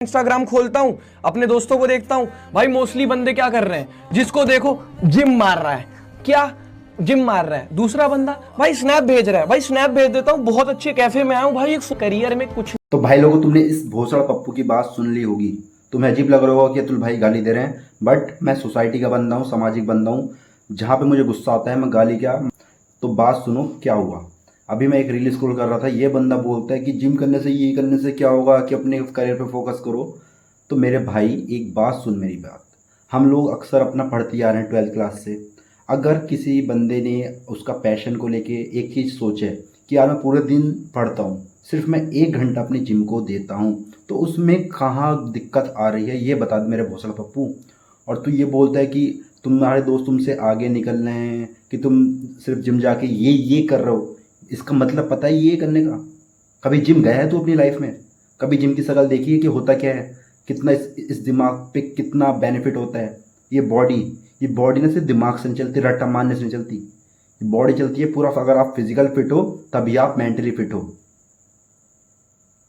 Instagram खोलता हूं, अपने दोस्तों को देखता हूं, भाई मोस्टली बंदे क्या कर रहे हैं, जिसको देखो जिम मार रहा है। क्या जिम मार रहा है? दूसरा बंदा भाई स्नैप भेज रहा है, भाई स्नैप भेज देता हूं, बहुत अच्छे कैफे में आया हूं भाई, एक करियर में कुछ। तो भाई लोगों, तुमने इस भोसड़ पप्पू की बात सुन ली होगी। तुम्हें अजीब लग रहा होगा कि अतुल भाई गाली दे रहे हैं, बट मैं सोसाइटी का बंदा हूँ, सामाजिक बंदा हूँ। जहाँ पे मुझे गुस्सा आता है मैं गाली क्या। तो बात सुनो क्या हुआ। अभी मैं एक रील स्क्रॉल कर रहा था, ये बंदा बोलता है कि जिम करने से ये करने से क्या होगा कि अपने करियर पे फोकस करो। तो मेरे भाई एक बात सुन, मेरी बात। हम लोग अक्सर अपना पढ़ते आ रहे हैं 12th क्लास से। अगर किसी बंदे ने उसका पैशन को लेके एक चीज़ सोचे कि यार मैं पूरे दिन पढ़ता हूँ, सिर्फ मैं 1 घंटा अपनी जिम को देता हूँ, तो उसमें कहाँ दिक्कत आ रही है ये बता दे मेरे भोसड़ पप्पू। और तू ये बोलता है कि तुम्हारे दोस्त तुमसे आगे निकल रहे हैं, कि तुम सिर्फ जिम जाके ये कर रहे हो। इसका मतलब पता है ये करने का? कभी जिम गया है तू अपनी लाइफ में? कभी जिम की शक्ल देखी है कि होता क्या है? कितना इस दिमाग पे कितना बेनिफिट होता है। ये बॉडी ना सिर्फ दिमाग से नहीं चलती, रट्टा मारने से नहीं चलती। ये बॉडी चलती है पूरा। अगर आप फिजिकल फिट हो तभी आप मेंटली फिट हो।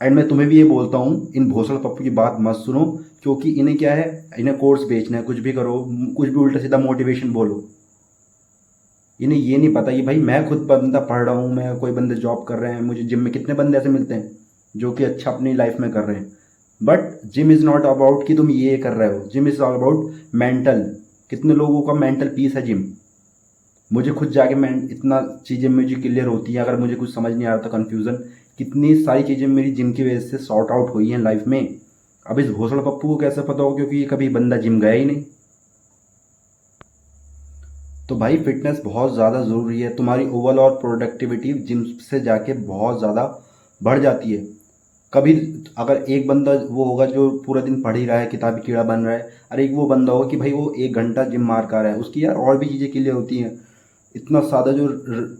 एंड मैं तुम्हें भी ये बोलता हूँ, इन भोसड़ पप्पू की बात मत सुनो, क्योंकि इन्हें क्या है, इन्हें कोर्स बेचना है, कुछ भी करो, कुछ भी उल्टा सीधा मोटिवेशन बोलो। इन्हें ये नहीं पता कि भाई मैं खुद बंदा पढ़ रहा हूँ, मैं कोई बंदे जॉब कर रहे हैं, मुझे जिम में कितने बंदे ऐसे मिलते हैं जो कि अच्छा अपनी लाइफ में कर रहे हैं। But gym is not about कि तुम ये कर रहे हो, gym is all about mental. कितने लोगों का मेंटल पीस है जिम। मुझे खुद जाके मैं इतना चीज़ें मुझे क्लियर होती हैं, अगर मुझे कुछ समझ नहीं आ रहा था, कन्फ्यूज़न, कितनी सारी चीज़ें मेरी जिम की वजह से सॉर्ट आउट हुई हैं लाइफ में। अब इस भोसड़ पप्पू को कैसे पता हो, क्योंकि ये कभी बंदा जिम गया ही नहीं। तो भाई फिटनेस बहुत ज़्यादा ज़रूरी है। तुम्हारी ओवरऑल प्रोडक्टिविटी जिम से जाके बहुत ज़्यादा बढ़ जाती है। कभी अगर एक बंदा वो होगा जो पूरा दिन पढ़ ही रहा है, किताबी कीड़ा बन रहा है, और एक वो बंदा होगा कि भाई वो 1 घंटा जिम मार कर रहा है, उसकी यार और भी चीज़ें क्लियर होती हैं। इतना सादा जो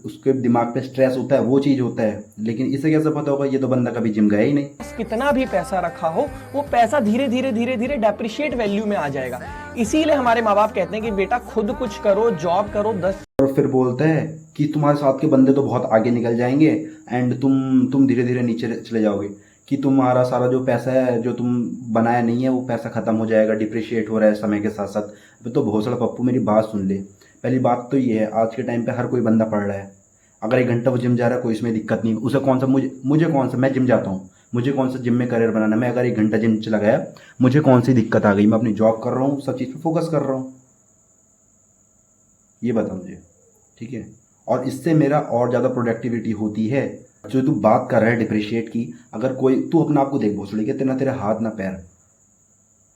उसके दिमाग पे स्ट्रेस होता है वो चीज़ होता है। लेकिन इसे कैसे पता होगा, ये तो बंदा कभी जिम गया ही नहीं। कितना भी पैसा रखा हो, वो पैसा धीरे धीरे धीरे धीरे डेप्रिशिएट वैल्यू में आ जाएगा। इसीलिए हमारे माँ बाप कहते हैं कि बेटा खुद कुछ करो, जॉब करो, 10। और फिर बोलता है कि तुम्हारे साथ के बंदे तो बहुत आगे निकल जाएंगे, एंड तुम धीरे धीरे नीचे चले जाओगे, कि तुम्हारा सारा जो पैसा है जो तुम बनाया नहीं है वो पैसा खत्म हो जाएगा, डिप्रिशिएट हो रहा है समय के साथ साथ। अब तो भोसड़ा पप्पू मेरी बात सुन ले। पहली बात तो ये है, आज के टाइम पे हर कोई बंदा पढ़ रहा है। अगर 1 घंटा वो जिम जा रहा है कोई इसमें दिक्कत नहीं। उसे कौन सा, मुझे कौन सा, मैं जिम जाता हूँ, मुझे कौन सा जिम में करियर बनाना है। मैं अगर 1 घंटा जिम चला गया, मुझे कौन सी दिक्कत आ गई? मैं अपनी जॉब कर रहा हूँ, सब चीज़ पे फोकस कर रहा हूँ। ये बता मुझे, ठीक है? और इससे मेरा और ज़्यादा प्रोडक्टिविटी होती है। जो तू बात कर रहा है डिप्रिशिएट की, अगर कोई, तू अपने आप को देख भोसड़ी के, तेरा तेरा हाथ ना पैर,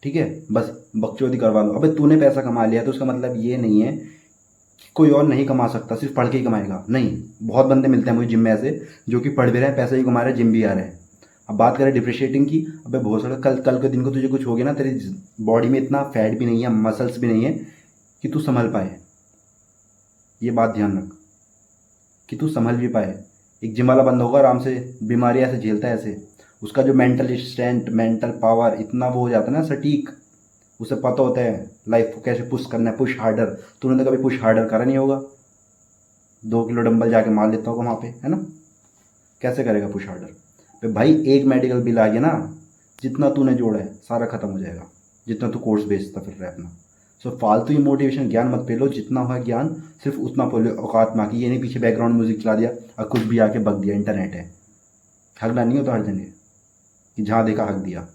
ठीक है? बस बकचोदी करवा लो। अबे तूने पैसा कमा लिया तो उसका मतलब ये नहीं है कि कोई और नहीं कमा सकता, सिर्फ पढ़ के ही कमाएगा। नहीं, बहुत बंदे मिलते हैं मुझे जिम में ऐसे, जो कि पढ़ भी रहे हैं, पैसा भी कमा रहे हैं, जिम भी आ रहे हैं। अब बात करें डिप्रिशिएटिंग की, अबे भोसड़ा, कल कल के दिन को तुझे कुछ हो गया ना, तेरी बॉडी में इतना फैट भी नहीं है, मसल्स भी नहीं है कि तू संभल पाए। ये बात ध्यान रख कि तू संभल भी पाए। एक जिम वाला बंदा होगा आराम से बीमारी ऐसे झेलता है ऐसे, उसका जो मेंटल स्ट्रेंथ, मेंटल पावर इतना वो हो जाता है ना सटीक, उसे पता होता है लाइफ को कैसे पुश करना है, पुश हार्डर। तूने तो कभी पुश हार्डर करा नहीं होगा, 2 किलो डंबल जाके मार लेता होगा वहाँ पे, है ना? कैसे करेगा पुश हार्डर? तो भाई एक मेडिकल बिल आ गया ना, जितना तूने जोड़ा है सारा खत्म हो जाएगा, जितना तू कोर्स बेचता फिर रहा है अपना। सो फालतू ही मोटिवेशन ज्ञान मत पेलो, जितना हो ज्ञान सिर्फ उतना बोलो, औकात में आके। ये नहीं पीछे बैकग्राउंड म्यूजिक चला दिया और कुछ भी आके बक दिया। इंटरनेट है, हकना नहीं होता हर जगह कि जहाँ देखा हक दिया।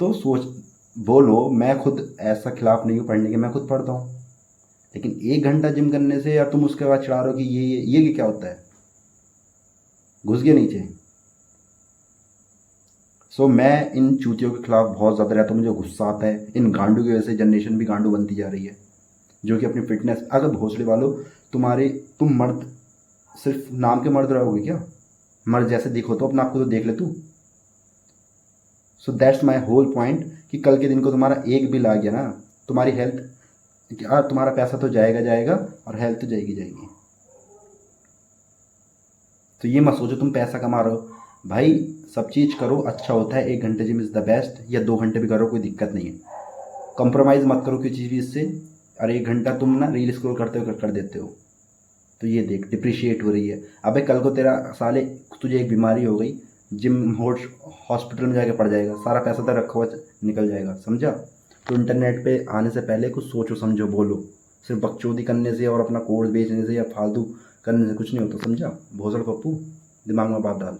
तो सोच, बोलो, मैं खुद ऐसा खिलाफ नहीं हूँ पढ़ने के, मैं खुद पढ़ता हूँ। लेकिन 1 घंटा जिम करने से यार तुम उसके बाद चढ़ा रहे हो कि ये क्या होता है? घुस गया नीचे। सो मैं इन चूतियों के खिलाफ बहुत ज़्यादा रहता हूँ, मुझे गुस्सा आता है। इन गांडू की वजह से जनरेशन भी गांडू बनती जा रही है, जो कि अपनी फिटनेस, अगर भोसले वालों, तुम मर्द सिर्फ नाम के मर्द रहोगे क्या? मर्द जैसे दिखो तो अपने आप को तो देख ले तू। So that's my whole point, कि कल के दिन को तुम्हारा एक बिल आ गया ना, तुम्हारी हेल्थ, क्या तुम्हारा पैसा तो जाएगा जाएगा और हेल्थ तो जाएगी जाएगी। तो ये मत सोचो तुम पैसा कमा रहे हो। भाई सब चीज़ करो, अच्छा होता है। 1 घंटे जिम इज़ द बेस्ट, या 2 घंटे भी करो, कोई दिक्कत नहीं है। कंप्रोमाइज़ मत करो किसी चीज़ से। और 1 घंटा तुम ना रील स्क्रॉल करते हो कर देते हो, तो ये देख डिप्रिशिएट हो रही है। अबे कल को तेरा साले, तुझे एक बीमारी हो गई, जिम हॉस्पिटल में जाके पड़ जाएगा, सारा पैसा तो रखा हुआ निकल जाएगा, समझा। तो इंटरनेट पे आने से पहले कुछ सोचो समझो बोलो, सिर्फ बकचोदी करने से और अपना कोर्स बेचने से या फालतू करने से कुछ नहीं होता, समझा। भोसड़ पप्पू, दिमाग में बात डाल।